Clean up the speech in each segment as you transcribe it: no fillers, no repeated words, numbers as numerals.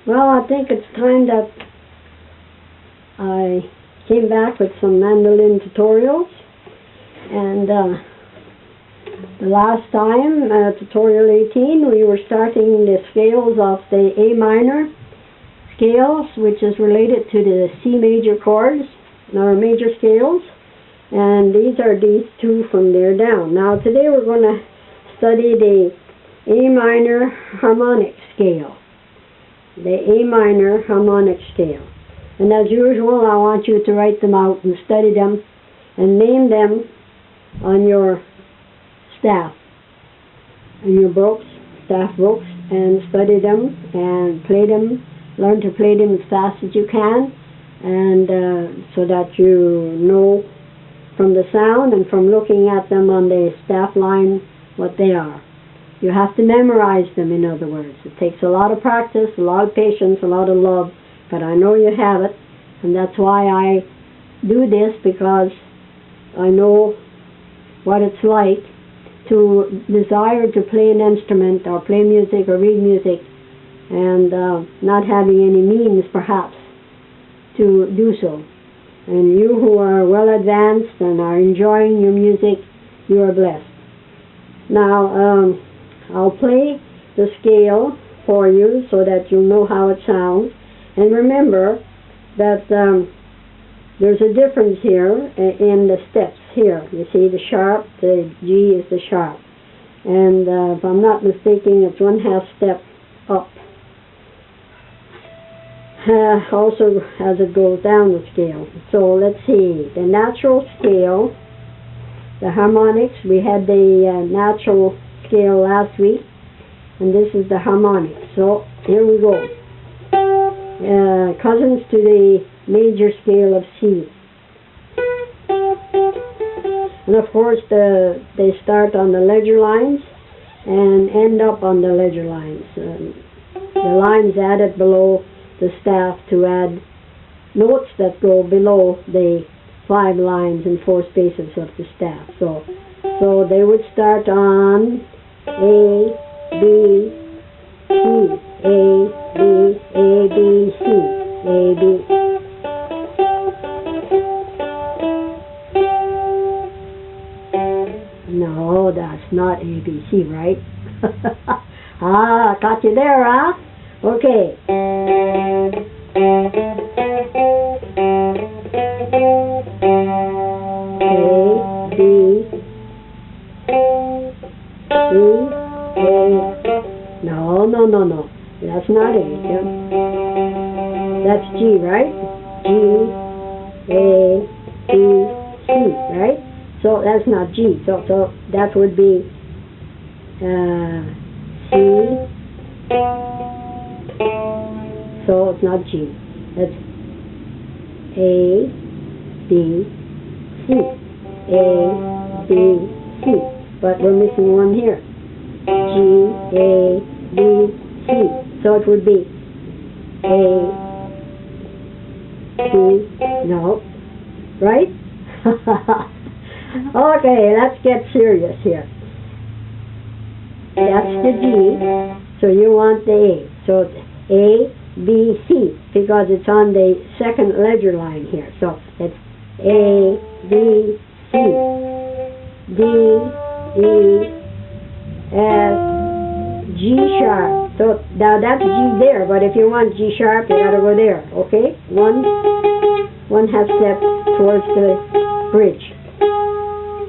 Well, I think it's time that I came back with some mandolin tutorials, and the last time, tutorial 18, we were starting the scales of the A minor scales, which is related to the C major chords, or major scales, and these are these two from there down. Now today we're going to study the A minor harmonic scale. The A minor harmonic scale. And as usual, I want you to write them out and study them and name them on your staff, in your books, staff books, and study them and play them. Learn to play them as fast as you can, and so that you know from the sound and from looking at them on the staff line what they are. You have to memorize them, in other words. It takes a lot of practice, a lot of patience, a lot of love, but I know you have it, and that's why I do this, because I know what it's like to desire to play an instrument or play music or read music and not having any means, perhaps, to do so. And you who are well advanced and are enjoying your music, you are blessed. Now, I'll play the scale for you so that you'll know how it sounds. And remember that there's a difference here in the steps here. You see the sharp, the G is the sharp. And if I'm not mistaken, it's 1/2 step up. Also as it goes down the scale. So let's see, the natural scale, the harmonics, we had the natural scale last week, and this is the harmonic. So here we go. Cousins to the major scale of C. And of course they start on the ledger lines and end up on the ledger lines. The lines added below the staff to add notes that go below the 5 lines and 4 spaces of the staff. So they would start on A, B, C, A, B, A, B, C, A, B. No, that's not A, B, C, right? Got you there, huh? Okay. A, B, C, A. No. That's not A. That's G, right? G, A, B, C, right? So that's not G. So that would be C. So it's not G. That's A, B, C. A, B, C. But we're missing one here. G, A, B, C. So it would be A, B, no. Right? Okay, let's get serious here. That's the G. So you want the A. So it's A, B, C, because it's on the second ledger line here. So it's A, B, C, D, E, F, G sharp. So now that's G there, but if you want G sharp, you gotta go there, okay? 1/2 step towards the bridge.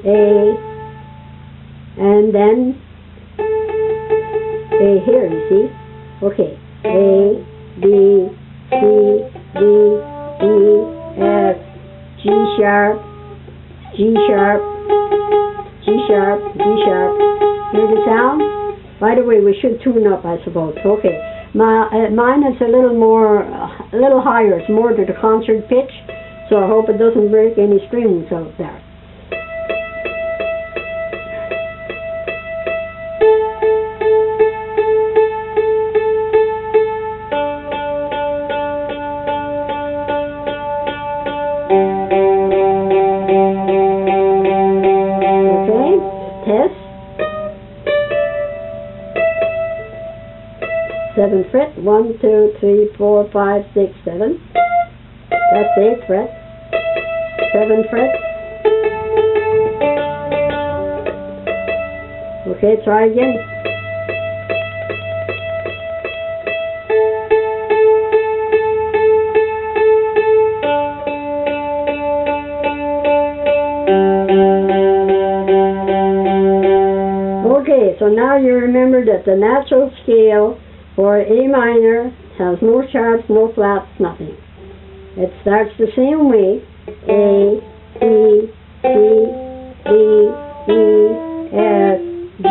A, and then A here, you see? Okay. A, B, C, D, E, F, G sharp, G sharp, G sharp, G sharp. Hear the sound? By the way, we should tune up, I suppose. Okay. Mine is a little higher. It's more to the concert pitch, so I hope it doesn't break any strings out there. Test. 7th fret, 1, 2, 3, 4, 5, 6, 7. That's 8 frets. 7 frets. Okay, try again. Okay, so now you remember that the natural scale for A minor has no sharps, no flats, nothing. It starts the same way. A, B, C, D, E, F, G,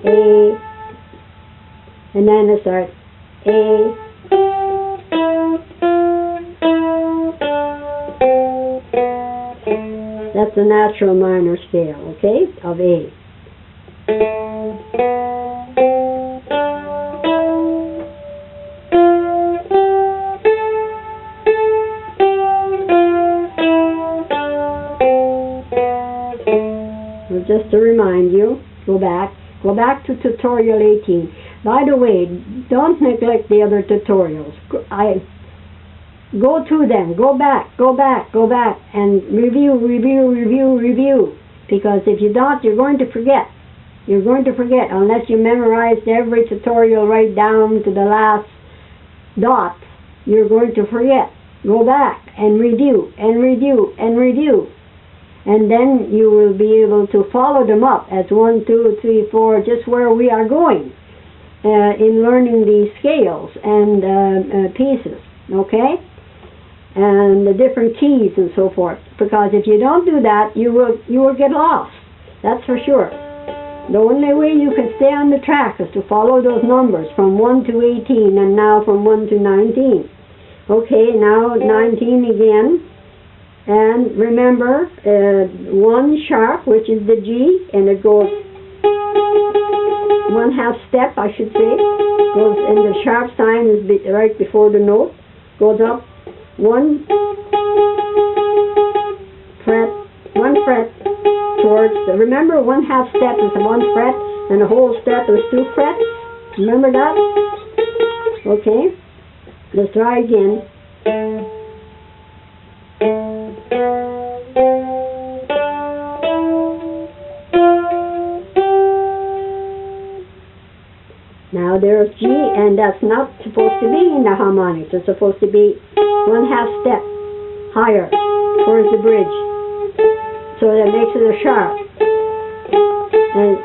A, and then it starts A, that's the natural minor scale, okay, of A. Just to remind you, go back to tutorial 18. By the way, don't neglect the other tutorials. Go to them, go back, and review. Because if you don't, you're going to forget. You're going to forget unless you memorized every tutorial right down to the last dot. You're going to forget. Go back and review. And then you will be able to follow them up as 1, 2, 3, 4, just where we are going in learning these scales and pieces, okay? And the different keys and so forth. Because if you don't do that, you will get lost. That's for sure. The only way you can stay on the track is to follow those numbers from 1 to 18 and now from 1 to 19. Okay, now 19 again. And remember, 1 sharp, which is the G, and it goes 1/2 step, I should say, goes, and the sharp sign is right before the note, goes up 1 fret towards the, remember 1/2 step is 1 fret, and the whole step is 2 frets, remember that? Okay, let's try again. Now there's G, and that's not supposed to be in the harmonics. It's supposed to be 1/2 step higher towards the bridge. So that makes it a sharp. And,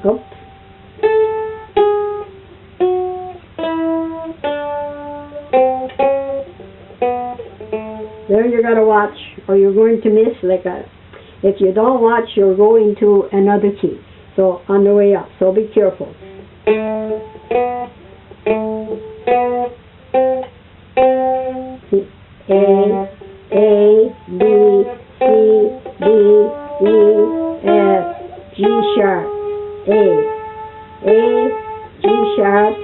oops. There you gotta watch, or you're going to miss if you don't watch, you'll go into another key. So on the way up, so be careful. A, B, C, D, E, F, G sharp, A, G sharp,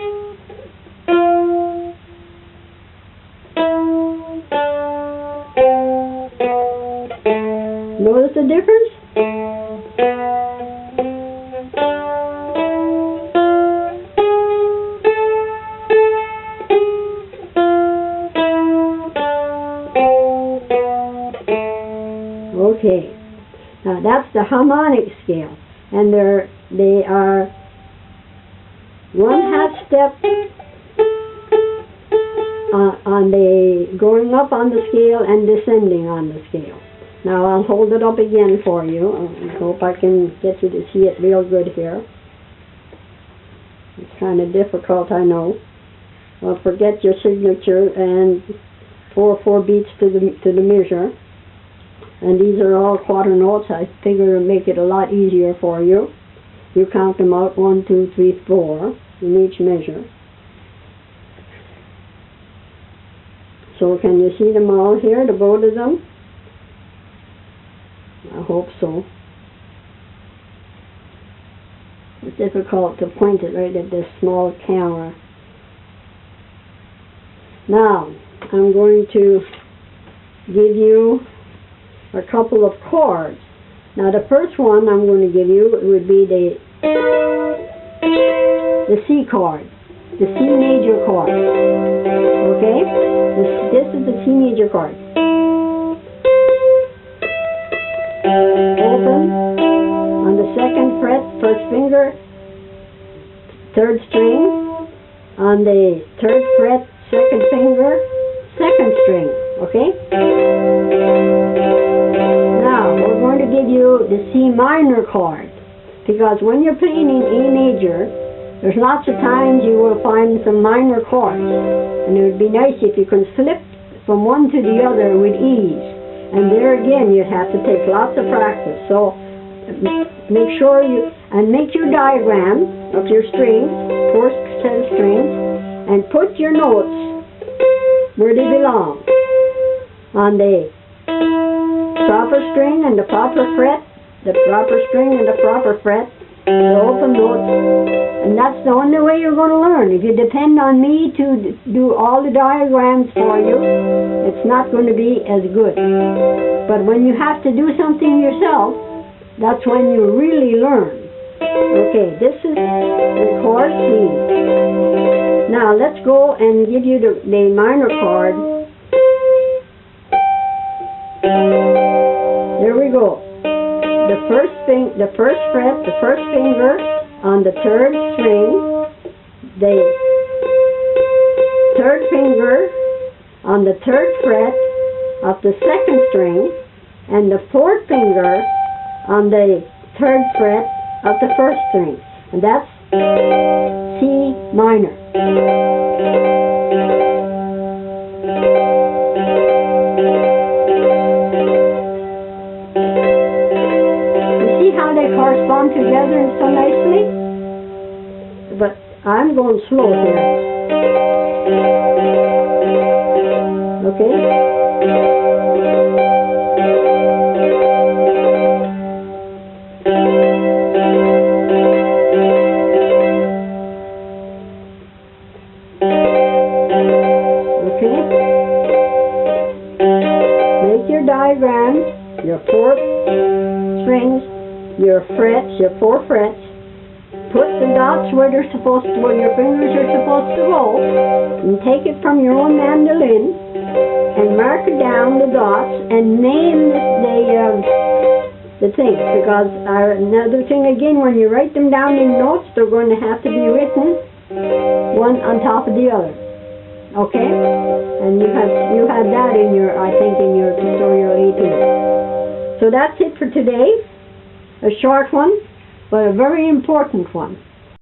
notice the difference? Okay, now that's the harmonic scale, and they are 1/2 step on the going up on the scale and descending on the scale. Now I'll hold it up again for you. I hope I can get you to see it real good here. It's kind of difficult, I know. Well, forget your signature and 4 beats to the measure. And these are all quarter notes. I figure it'll make it a lot easier for you. You count them out, 1, 2, 3, 4 in each measure. So can you see them all here, the both of them? I hope so. It's difficult to point it right at this small camera. Now, I'm going to give you a couple of chords. Now the first one I'm going to give you would be the the C chord, the C major chord. Okay? This is the C major chord. Open on the second fret, first finger, third string. On the third fret, second finger, second string. Okay? Now, we're going to give you the C minor chord. Because when you're playing in A major, there's lots of times you will find some minor chords. And it would be nice if you can flip from one to the other with ease. And there again, you'd have to take lots of practice. So, make sure make your diagram of your strings, first set of strings, and put your notes where they belong. On the proper string and the proper fret, the proper string and the proper fret, the open notes, and that's the only way you're going to learn. If you depend on me to do all the diagrams for you, it's not going to be as good. But when you have to do something yourself, that's when you really learn. Okay, this is the chord C. Now let's go and give you the minor chord. There we go. The first fret, the first finger on the third string, the third finger on the third fret of the second string, and the fourth finger on the third fret of the first string. And that's C minor. They correspond together so nicely, but I'm going slow here. Okay? Okay? Make your diagrams, your 4 strings, your frets, your 4 frets. Put the dots where your fingers are supposed to go, and take it from your own mandolin and mark it down the dots and name the things. Because another thing again, when you write them down in notes, they're going to have to be written one on top of the other. Okay? And you had that in your, I think, in your tutorial 18. So that's it for today. A short one, but a very important one.